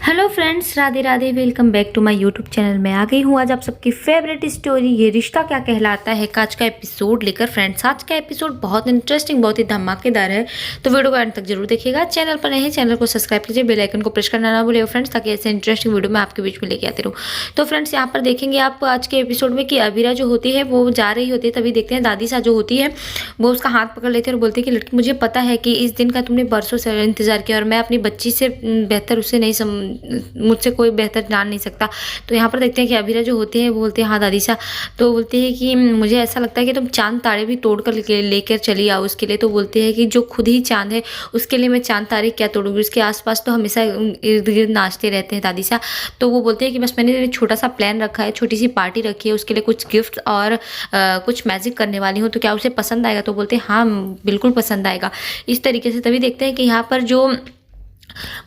Hello friends, Radhe Radhe. Welcome back to my YouTube channel. मैं आ गई हूँ आज आप सबकी फेवरेट स्टोरी ये रिश्ता क्या कहलाता है का आज का एपिसोड लेकर। फ्रेंड्स, आज का एपिसोड बहुत इंटरेस्टिंग, बहुत ही धमाकेदार है, तो वीडियो को अंत तक जरूर देखिएगा। चैनल पर नए हैं, चैनल को सब्सक्राइब कीजिए, बेल आइकन को प्रेस करना ना भूलिएगा फ्रेंड्स, ताकि ऐसे इंटरेस्टिंग वीडियो मैं आपके बीच में लेके आती रहूँ। तो फ्रेंड्स, यहाँ पर देखेंगे आप आज के एपिसोड में कि अबीरा जो होती है वो जा रही होती है, तभी देखते हैं दादी सा जो होती है वो उसका हाथ पकड़ लेती है और बोलती है कि लड़की, मुझे पता है कि इस दिन का तुमने बरसों से इंतजार किया और मैं अपनी बच्ची से बेहतर उसे नहीं मुझसे कोई बेहतर जान नहीं सकता। तो यहाँ पर देखते हैं कि अबीरा जो होती है वो बोलते हैं हाँ दादी सा। तो बोलती है कि मुझे ऐसा लगता है कि तुम चांद तारे भी तोड़ कर लेकर चली आओ उसके लिए। तो बोलती है कि जो खुद ही चांद है उसके लिए मैं चांद तारे क्या तोड़ूंगी, उसके आसपास तो हमेशा इर्द गिर्द नाचते रहते हैं दादी सा। तो वो बोलते हैं कि बस मैंने छोटा सा प्लान रखा है, छोटी सी पार्टी रखी है, उसके लिए कुछ गिफ्ट और कुछ मैजिक करने वाली हूँ, तो क्या उसे पसंद आएगा। तो बोलते हैं हाँ बिल्कुल पसंद आएगा। इस तरीके से तभी देखते हैं कि यहाँ पर जो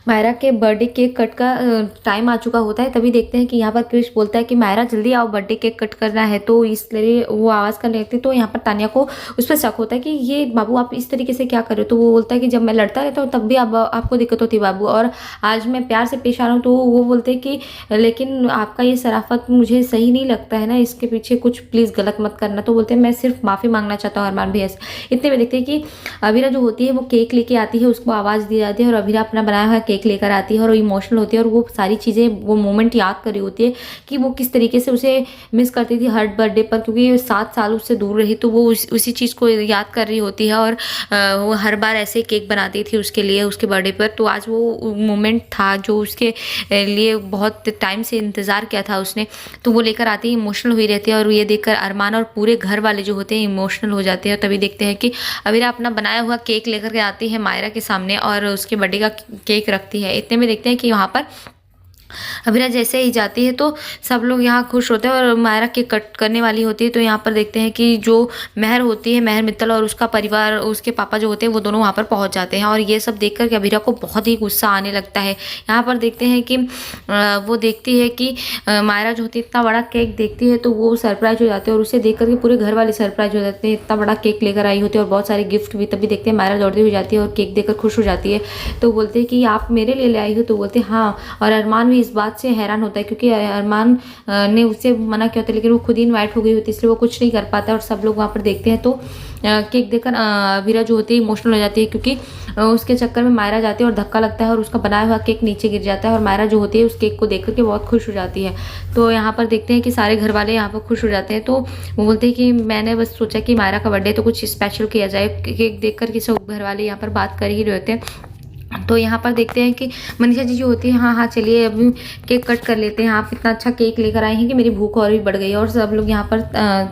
मायरा के बर्थडे केक कट का टाइम आ चुका होता है, तभी देखते हैं कि यहाँ पर क्रिश बोलता है कि मायरा जल्दी आओ, बर्थडे केक कट करना है। तो इसलिए वो आवाज़ करने लगती है। तो यहाँ पर तानिया को उस पर शक होता है कि ये बाबू आप इस तरीके से क्या कर रहे हो। तो वो बोलता है कि जब मैं लड़ता रहता हूँ तब भी आपको दिक्कत होती है बाबू, और आज मैं प्यार से पेश आ रहा हूँ। तो वो बोलते हैं कि लेकिन आपका ये शराफत मुझे सही नहीं लगता है ना, इसके पीछे कुछ प्लीज़ गलत मत करना। तो बोलते हैं मैं सिर्फ माफ़ी मांगना चाहता हूँ अरमान भैया से। इतने में देखते हैं कि अबीरा जो होती है वो केक लेके आती है, उसको आवाज़ दी जाती है और अबीरा अपना बनाया हुआ केक लेकर आती है और वो इमोशनल होती है और वो सारी चीज़ें, वो मोमेंट याद कर रही होती है कि वो किस तरीके से उसे मिस करती थी हर बर्थडे पर, क्योंकि 7 साल उससे दूर रही। तो वो उसी चीज़ को याद कर रही होती है और वो हर बार ऐसे केक बनाती थी उसके लिए, उसके बर्थडे पर। तो आज वो मोमेंट था जो उसके लिए बहुत टाइम से इंतज़ार किया था उसने। तो वो लेकर आती है, इमोशनल हुई रहती है और ये देखकर अरमान और पूरे घर वाले जो होते हैं इमोशनल हो जाते हैं। तभी देखते हैं कि अबीरा अपना बनाया हुआ केक लेकर के आती है मायरा के सामने और उसके बर्थडे का केक रखती है। इतने में देखते हैं कि वहाँ पर अबीरा जैसे ही जाती है तो सब लोग यहाँ खुश होते हैं और मायरा केक कट करने वाली होती है। तो यहाँ पर देखते हैं कि जो महर होती है, महर मित्तल और उसका परिवार, उसके पापा जो होते हैं वो दोनों वहाँ पर पहुँच जाते हैं और ये सब देख कर के अबीरा को बहुत ही गुस्सा आने लगता है। यहाँ पर देखते हैं कि वो देखती है कि मायरा जो होती है इतना बड़ा केक देखती है तो वो सरप्राइज हो जाती है और उसे देख करके पूरे घर वाले सरप्राइज हो जाते हैं, इतना बड़ा केक लेकर आई होती है और बहुत सारे गिफ्ट भी। तभी देखते हैं मायरा दौड़ती हुई जाती है और केक देकर खुश हो जाती है। तो बोलते हैं कि आप मेरे लिए ले आई हो। तो बोलते हैं हाँ, और अरमान भी इस बात से हैरान होता है क्योंकि अरमान ने उसे मना किया था, लेकिन वो खुद ही इनवाइट हो गई होती है, इसलिए वो कुछ नहीं कर पाता है। और सब लोग वहाँ पर देखते हैं तो केक देखकर अबीरा जो होती है इमोशनल हो जाती है, क्योंकि उसके चक्कर में मायरा जाती है और धक्का लगता है और उसका बनाया हुआ केक नीचे गिर जाता है और मायरा जो होती है उस केक को देख करके बहुत खुश हो जाती है। तो यहाँ पर देखते हैं कि सारे घर वाले यहाँ पर खुश हो जाते हैं। तो वो बोलते हैं कि मैंने बस सोचा कि मायरा का बर्थडे तो कुछ स्पेशल किया जाए। केक देख कर के सब घर वाले यहाँ पर बात कर ही रहे होते हैं। तो यहाँ पर देखते हैं कि मनीषा जी जो होती है हाँ हाँ चलिए अभी केक कट कर लेते हैं, आप इतना अच्छा केक लेकर आए हैं कि मेरी भूख और भी बढ़ गई है। और सब लोग यहाँ पर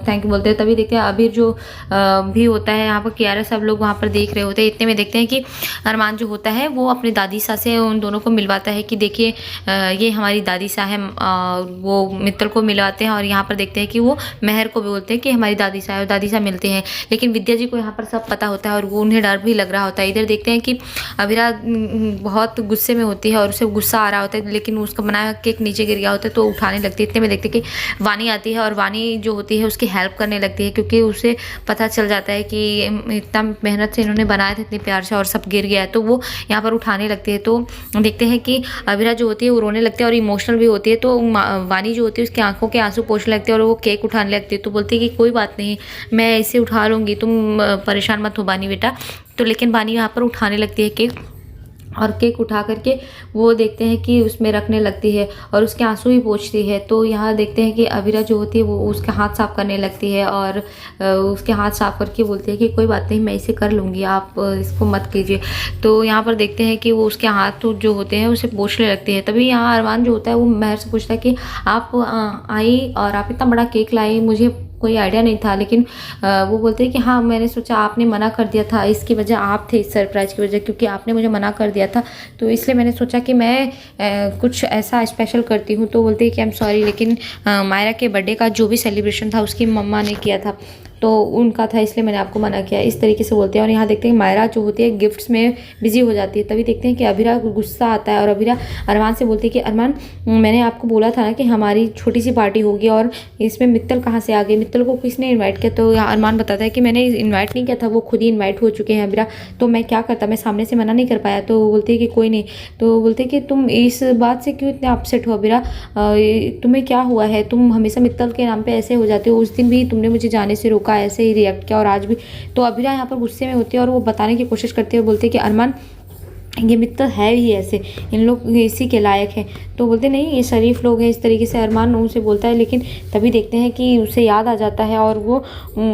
थैंक यू बोलते हैं। तभी देखते हैं अबीर जो भी होता है यहाँ पर कियारा, सब लोग वहाँ पर देख रहे होते हैं। इतने में देखते हैं कि अरमान जो होता है वो अपनी दादी सा से उन दोनों को मिलवाता है कि देखिए ये हमारी दादी सा है। वो मित्तल को मिलवाते हैं और यहाँ पर देखते हैं कि वो महर को भी बोलते हैं कि हमारी दादी सा है और दादी सा मिलते हैं। लेकिन विद्या जी को यहाँ पर सब पता होता है और वो उन्हें डर भी लग रहा होता है। इधर देखते हैं कि अबीरा बहुत गुस्से में होती है और उसे गुस्सा आ रहा होता है, लेकिन उसका बनाया केक नीचे गिर गया होता है तो उठाने लगती है। इतने में देखते हैं कि वानी आती है और वानी जो होती है उसकी हेल्प करने लगती है, क्योंकि उसे पता चल जाता है कि इतना मेहनत से इन्होंने बनाया था इतने प्यार से और सब गिर गया है। तो वो यहाँ पर उठाने लगती है। तो देखते हैं कि अबीरा जो होती है वो रोने लगती है और इमोशनल भी होती है। तो वानी जो होती है उसकी आंखों के आंसू पोंछने लगती है और वो केक उठाने लगती है। तो बोलती है कि कोई बात नहीं, मैं इसे उठा लूँगी, तुम परेशान मत हो बानी बेटा। तो लेकिन बानी यहाँ पर उठाने लगती है केक और केक उठा करके वो देखते हैं कि उसमें रखने लगती है और उसके आंसू ही पोंछती है। तो यहाँ देखते हैं कि अबीरा जो होती है वो उसके हाथ साफ करने लगती है और उसके हाथ साफ करके बोलती है कि कोई बात नहीं, मैं इसे कर लूँगी, आप इसको मत कीजिए। तो यहाँ पर देखते हैं कि वो उसके हाथ जो होते हैं उसे पोंछने लगती है। तभी यहाँ अरमान जो होता है वो महर से पूछता है कि आप आई और आप इतना बड़ा केक लाई, मुझे कोई आइडिया नहीं था। लेकिन वो बोलते हैं कि हाँ मैंने सोचा आपने मना कर दिया था, इसकी वजह आप थे, इस सरप्राइज़ की वजह, क्योंकि आपने मुझे मना कर दिया था तो इसलिए मैंने सोचा कि मैं कुछ ऐसा स्पेशल करती हूँ। तो बोलते हैं कि आई एम सॉरी, लेकिन मायरा के बर्थडे का जो भी सेलिब्रेशन था उसकी मम्मा ने किया था। तो उनका था इसलिए मैंने आपको मना किया, इस तरीके से बोलते हैं। और यहाँ देखते हैं मायरा जो होती है गिफ्ट्स में बिजी हो जाती है। तभी देखते हैं कि अभिरा को गुस्सा आता है और अभिरा अरमान से बोलती है कि अरमान, मैंने आपको बोला था ना कि हमारी छोटी सी पार्टी होगी और इसमें मित्तल कहाँ से आ गई, मित्तल को किसने इन्वाइट किया। तो यहाँ अरमान बताता है कि मैंने इन्वाइट नहीं किया था, वो खुद ही इन्वाइट हो चुके हैं अभिरा, तो मैं क्या करता, मैं सामने से मना नहीं कर पाया। तो बोलती है कि कोई नहीं। तो बोलते हैं कि तुम इस बात से क्यों इतने अपसेट हो अभिरा, तुम्हें क्या हुआ है, तुम हमेशा मित्तल के नाम पे ऐसे हो जाते हो, उस दिन भी तुमने मुझे जाने से रोका, ऐसे ही रिएक्ट किया और आज भी। तो अभिरा यहाँ पर गुस्से में होती है और वो बताने की कोशिश करती है, बोलती है कि अरमान ये मित्तल है ही ऐसे, इन लोग इसी के लायक हैं। तो बोलते नहीं ये शरीफ लोग हैं, इस तरीके से अरमान उनसे बोलता है। लेकिन तभी देखते हैं कि उसे याद आ जाता है और वो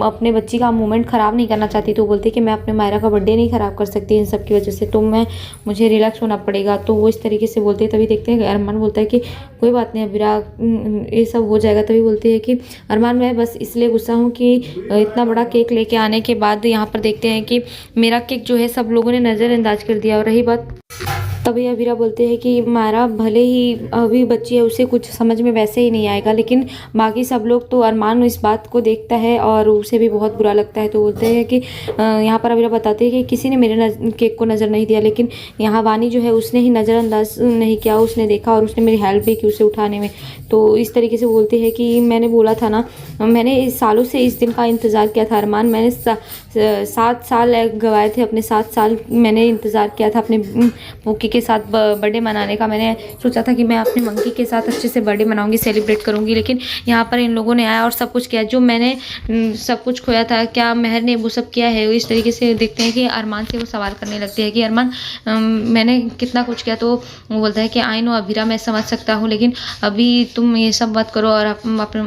अपने बच्ची का मोमेंट ख़राब नहीं करना चाहती। तो बोलते कि मैं अपने मायरा का बर्थडे नहीं ख़राब कर सकती इन सब की वजह से, तो मुझे रिलैक्स होना पड़ेगा। तो वो इस तरीके से बोलते हैं। तभी देखते हैं अरमान बोलता है कि कोई बात नहीं अभिरा, ये सब हो जाएगा। तभी बोलती है कि अरमान मैं बस इसलिए गुस्सा हूँ कि इतना बड़ा केक लेके आने के बाद यहाँ पर देखते हैं कि मेरा केक जो है सब लोगों ने नज़रअंदाज कर दिया। और रही बात, तभी अभिरा बोलते हैं कि मायरा भले ही अभी बच्ची है, उसे कुछ समझ में वैसे ही नहीं आएगा, लेकिन बाकी सब लोग, तो अरमान इस बात को देखता है और उसे भी बहुत बुरा लगता है। तो बोलते हैं कि यहाँ पर अभिरा बताते हैं कि किसी ने मेरे केक को नज़र नहीं दिया, लेकिन यहाँ वानी जो है उसने ही नज़रअंदाज नहीं किया, उसने देखा और उसने मेरी हेल्प भी की उसे उठाने में। तो इस तरीके से बोलते हैं कि मैंने बोला था ना, मैंने इस सालों से इस दिन का इंतज़ार किया था अरमान, मैंने 7 साल गंवाए थे, अपने 7 साल मैंने इंतज़ार किया था अपने पोकी के साथ बर्थडे मनाने का। मैंने सोचा था कि मैं अपने मंकी के साथ अच्छे से बर्थडे मनाऊंगी, सेलिब्रेट करूंगी, लेकिन यहाँ पर इन लोगों ने आया और सब कुछ किया, जो मैंने सब कुछ खोया था क्या मेहर ने वो सब किया है। इस तरीके से देखते हैं कि अरमान से वो सवाल करने लगती है कि अरमान मैंने कितना कुछ किया। तो वो बोलता है कि आई नो अभिरा, मैं समझ सकता हूँ, लेकिन अभी तुम ये सब मत करो और अपने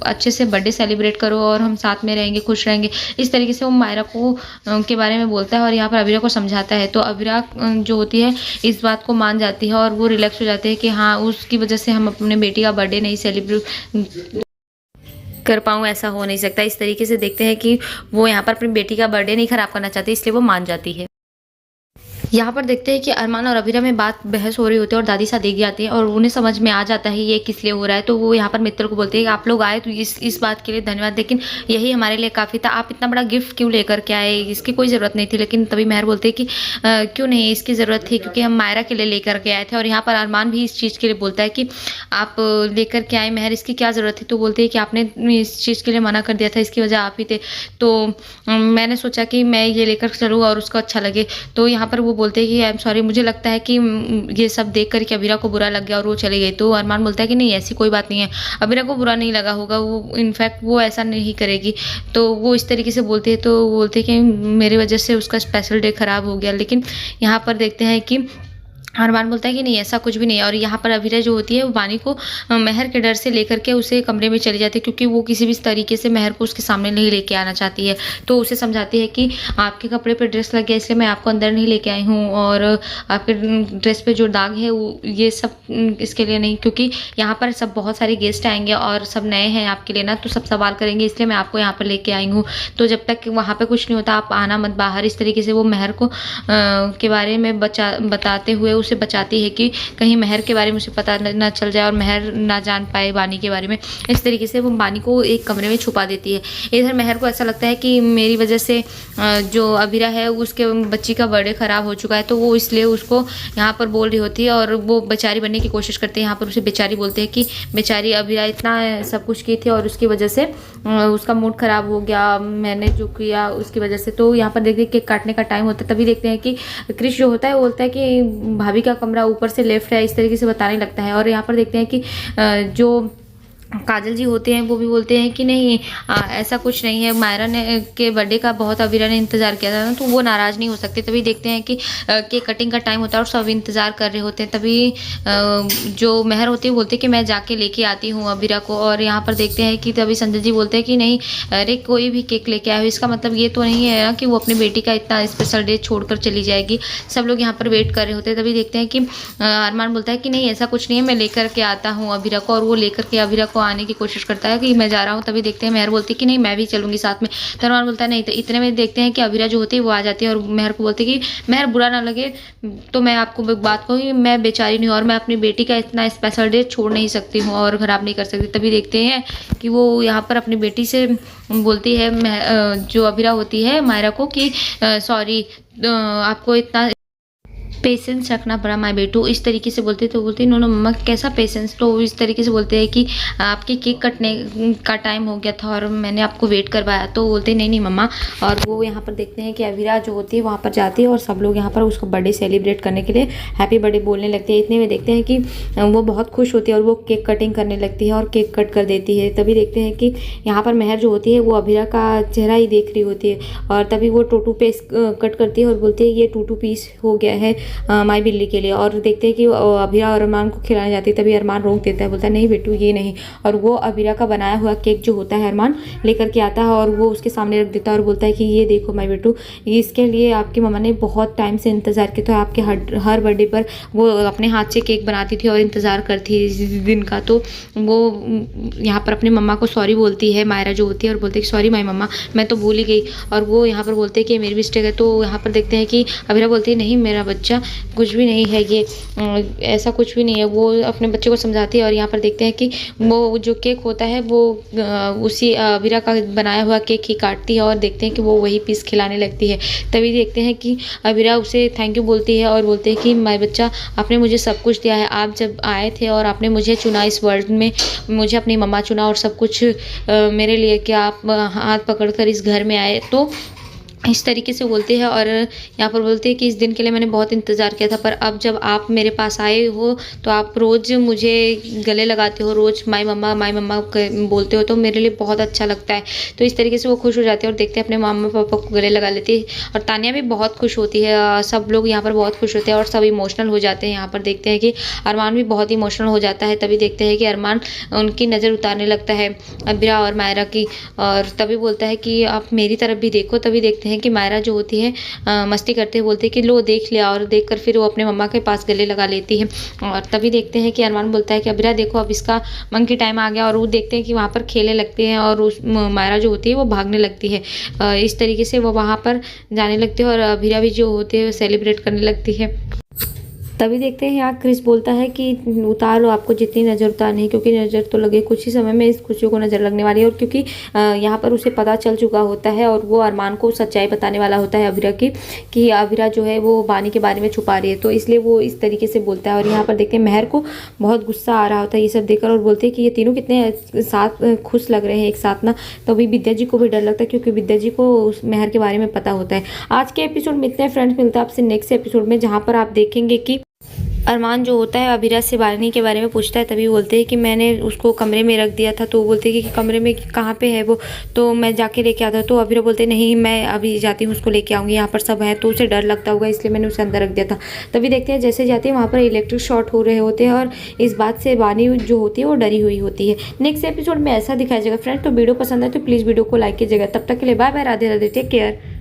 अच्छे से बर्थडे सेलिब्रेट करो और हम साथ में रहेंगे, खुश रहेंगे। इस तरीके से वो मायरा को के बारे में बोलता है और यहाँ पर अभिरा को समझाता है। तो अभिरा जो होती है इस बात को मान जाती है और वो रिलैक्स हो जाते हैं कि हाँ उसकी वजह से हम अपने बेटी का बर्थडे नहीं सेलिब्रेट कर पाऊँ, ऐसा हो नहीं सकता। इस तरीके से देखते हैं कि वो यहाँ पर अपनी बेटी का बर्थडे नहीं खराब करना चाहती, इसलिए वो मान जाती है। यहाँ पर देखते हैं कि अरमान और अभिरा में बात बहस हो रही होती है और दादी साथ देख जाती है और उन्हें समझ में आ जाता है ये किस लिए हो रहा है। तो वो यहाँ पर मित्तल को बोलते हैं कि आप लोग आए तो इस बात के लिए धन्यवाद, लेकिन यही हमारे लिए काफ़ी था, आप इतना बड़ा गिफ्ट क्यों लेकर के आए, इसकी कोई ज़रूरत नहीं थी। लेकिन तभी मेहर बोलते हैं कि क्यों नहीं, इसकी ज़रूरत थी क्योंकि हम मायरा के लिए लेकर के आए थे। और यहाँ पर अरमान भी इस चीज़ के लिए बोलता है कि आप लेकर के आए मेहर, इसकी क्या ज़रूरत थी। तो बोलते हैं कि आपने इस चीज़ के लिए मना कर दिया था, इसकी वजह आप ही थे, तो मैंने सोचा कि मैं ये लेकर चलूँ और उसको अच्छा लगे। तो यहाँ पर वो बोलते हैं कि आई एम सॉरी, मुझे लगता है कि ये सब देख कर के अभिरा को बुरा लग गया और वो चली गई। तो अरमान बोलता है कि नहीं ऐसी कोई बात नहीं है, अभिरा को बुरा नहीं लगा होगा, वो इनफैक्ट वो ऐसा नहीं करेगी। तो वो इस तरीके से बोलती है। तो बोलते हैं कि मेरी वजह से उसका स्पेशल डे खराब हो गया। लेकिन यहाँ पर देखते हैं कि अरमान बोलता है कि नहीं ऐसा कुछ भी नहीं है। और यहाँ पर अभिरा जो होती है वो वानी को मेहर के डर से लेकर के उसे कमरे में चली जाती है, क्योंकि वो किसी भी तरीके से मेहर को उसके सामने नहीं लेके आना चाहती है। तो उसे समझाती है कि आपके कपड़े पे ड्रेस लग गया इसलिए मैं आपको अंदर नहीं लेके आई हूँ, और आपके ड्रेस पे जो दाग है वो ये सब इसके लिए नहीं, क्योंकि यहाँ पर सब बहुत सारे गेस्ट आएंगे और सब नए हैं आपके लिए ना, तो सब सवाल करेंगे, इसलिए मैं आपको यहाँ पर लेके आई हूँ। तो जब तक वहाँ पर कुछ नहीं होता आप आना मत बाहर। इस तरीके से वो मेहर को के बारे में बताते हुए उसे बचाती है कि कहीं मेहर के बारे में उसे पता ना चल जाए और मेहर ना जान पाए वानी के बारे में। इस तरीके से वो वानी को एक कमरे में छुपा देती है। इधर मेहर को ऐसा लगता है कि मेरी वजह से जो अभिरा है उसके बच्ची का बर्थडे ख़राब हो चुका है, तो वो इसलिए उसको यहाँ पर बोल रही होती है और वो बेचारी बनने की कोशिश करते हैं। यहाँ पर उसे बेचारी बोलते हैं कि बेचारी अभिरा इतना सब कुछ की थी और उसकी वजह से उसका मूड ख़राब हो गया, मैंने जो किया उसकी वजह से। तो यहाँ पर देखते केक काटने का टाइम होता है, तभी देखते हैं कि क्रिश जो होता है वो बोलता है कि भाभी का कमरा ऊपर से लेफ्ट है, इस तरीके से बताने लगता है। और यहाँ पर देखते हैं कि जो काजल जी होते हैं वो भी बोलते हैं कि नहीं ऐसा कुछ नहीं है, मायरा ने के बर्थडे का बहुत अभिरा ने इंतज़ार किया था ना, तो वो नाराज़ नहीं हो सकते। तभी देखते हैं कि केक कटिंग का टाइम होता है और सब इंतज़ार कर रहे होते हैं। तभी जो मेहर होती है बोलते हैं कि मैं जाके लेके आती हूँ अभिरा को। और यहाँ पर देखते हैं कि तभी संजय जी बोलते हैं कि नहीं अरे कोई भी केक लेके आए हो, इसका मतलब ये तो नहीं है ना कि वो अपनी बेटी का इतना स्पेशल डे छोड़ कर चली जाएगी। सब लोग यहाँ पर वेट कर रहे होते हैं। तभी देखते हैं कि अरमान बोलता है कि नहीं ऐसा कुछ नहीं है, मैं लेकर के आता हूँ अभिरा को, और वो लेकर के अभिरा को को आने की कोशिश करता है कि मैं जा रहा हूँ। तभी देखते हैं मेहर बोलती है कि नहीं मैं भी चलूँगी साथ में। तो अरमान बोलता है नहीं। तो इतने में देखते हैं कि अबीरा जो होती है वो आ जाती है और मेहर को बोलती है कि मेहर बुरा ना लगे तो मैं आपको एक बात कहूँ कि मैं बेचारी नहीं हूँ और मैं अपनी बेटी का इतना स्पेशल डे छोड़ नहीं सकती हूँ और ख़राब नहीं कर सकती। तभी देखते हैं कि वो यहाँ पर अपनी बेटी से बोलती है जो अबीरा होती है मायरा को कि सॉरी आपको इतना पेशेंस रखना पड़ा माय बेटू। इस तरीके से बोलते तो बोलते नो नो मम्मा कैसा पेशेंस। तो इस तरीके से बोलते हैं कि आपके केक कटने का टाइम हो गया था और मैंने आपको वेट करवाया। तो बोलते नहीं नहीं मम्मा। और वो यहाँ पर देखते हैं कि अबीरा जो होती है वहाँ पर जाती है और सब लोग यहाँ पर उसका बर्थडे सेलिब्रेट करने के लिए हैप्पी बर्थडे बोलने लगते हैं। इतने में देखते हैं कि वो बहुत खुश होती है और वो केक कटिंग करने लगती है और केक कट कर देती है। तभी देखते हैं कि यहाँ पर मेहर जो होती है वो अबीरा का चेहरा ही देख रही होती है और तभी वो टूटू पीस कट करती है और बोलती है ये टूटू पीस हो गया है माई बिल्ली के लिए। और देखते हैं कि अबीरा और अरमान को खिलाने जाती है। तभी अरमान रोक देता है, बोलता है नहीं बेटू ये नहीं। और वो अबीरा का बनाया हुआ केक जो होता है अरमान लेकर के आता है और वो उसके सामने रख देता है और बोलता है कि ये देखो माई बेटू इसके लिए आपकी मम्मा ने बहुत टाइम से इंतज़ार किया था। आपके हर बर्थडे पर वो अपने हाथ से केक बनाती थी और इंतज़ार करती है इस दिन का। तो वो यहाँ पर अपनी मम्मा को सॉरी बोलती है मायरा जो होती है और बोलती है कि सॉरी माई मम्मा मैं तो भूल ही गई। और वो यहाँ पर बोलते हैं कि मेरी मिस्टेक है। तो यहाँ पर देखते हैं कि अबीरा बोलती है नहीं मेरा बच्चा कुछ भी नहीं है ये ऐसा कुछ भी नहीं है। वो अपने बच्चे को समझाती है और यहाँ पर देखते हैं कि वो जो केक होता है वो उसी अबीरा का बनाया हुआ केक ही काटती है और देखते हैं कि वो वही पीस खिलाने लगती है। तभी देखते हैं कि अबीरा उसे थैंक यू बोलती है और बोलते हैं कि माय बच्चा आपने मुझे सब कुछ दिया है। आप जब आए थे और आपने मुझे चुना इस वर्ल्ड में मुझे अपनी मम्मा चुना और सब कुछ मेरे लिए कि आप हाथ पकड़कर इस घर में आए। तो इस तरीके से बोलते हैं और यहाँ पर बोलते हैं कि इस दिन के लिए मैंने बहुत इंतज़ार किया था पर अब जब आप मेरे पास आए हो तो आप रोज़ मुझे गले लगाते हो, रोज़ माय मम्मा बोलते हो तो मेरे लिए बहुत अच्छा लगता है। तो इस तरीके से वो खुश हो जाते हैं और देखते हैं अपने मम्मा पापा को गले लगा लेती है और तानिया भी बहुत खुश होती है। सब लोग यहाँ पर बहुत खुश होते हैं और सब इमोशनल हो जाते हैं। यहाँ पर देखते हैं कि अरमान भी बहुत इमोशनल हो जाता है। तभी देखते हैं कि अरमान उनकी नज़र उतारने लगता है अबीरा और मायरा की और तभी बोलता है कि आप मेरी तरफ भी देखो। तभी देखते हैं कि मायरा जो होती है मस्ती करते हुए बोलती है कि लो देख लिया और देखकर फिर वो अपने मम्मा के पास गले लगा लेती है। और तभी देखते हैं कि अरमान बोलता है कि अबीरा देखो अब इसका मंकी टाइम आ गया और वो देखते हैं कि वहाँ पर खेलने लगते हैं और उस मायरा जो होती है वो भागने लगती है। इस तरीके से वो वहाँ पर जाने लगती है और अबीरा भी जो होती है वो सेलिब्रेट करने लगती है। तभी देखते हैं यहाँ क्रिस बोलता है कि उतार लो आपको जितनी नज़र उतारनी है क्योंकि नज़र तो लगे कुछ ही समय में इस खुशियों को नज़र लगने वाली है। और क्योंकि यहाँ पर उसे पता चल चुका होता है और वो अरमान को सच्चाई बताने वाला होता है अबीरा की कि अबीरा जो है वो बानी के बारे में छुपा रही है। तो इसलिए वो इस तरीके से बोलता है और यहाँ पर देखते हैं मेहर को बहुत गुस्सा आ रहा होता है ये सब देखकर और बोलते हैं कि ये तीनों कितने साथ खुश लग रहे हैं एक साथ ना। तो अभी विद्या जी को भी डर लगता है क्योंकि विद्या जी को उस मेहर के बारे में पता होता है। आज के एपिसोड में इतने फ्रेंड्स, मिलता है आपसे नेक्स्ट एपिसोड में जहाँ पर आप देखेंगे कि अरमान जो होता है अबीरा से बानी के बारे में पूछता है। तभी बोलते हैं कि मैंने उसको कमरे में रख दिया था। तो बोलते हैं कि कमरे में कहाँ पे है वो, तो मैं जाके लेके आता। तो अबीरा बोलते नहीं मैं अभी जाती हूँ उसको लेके आऊँगी, यहाँ पर सब है। तो उसे डर लगता होगा इसलिए मैंने उसे अंदर रख दिया था। तभी देखते हैं जैसे जाते हैं वहाँ पर इलेक्ट्रिक शॉर्ट हो रहे होते हैं और इस बात से बानी जो होती है वो डरी हुई होती है। नेक्स्ट एपिसोड में ऐसा दिखाया जाएगा फ्रेंड्स। तो वीडियो पसंद है तो प्लीज़ वीडियो को लाइक कीजिएगा। तब तक के लिए bye bye, Radhe Radhe, take care.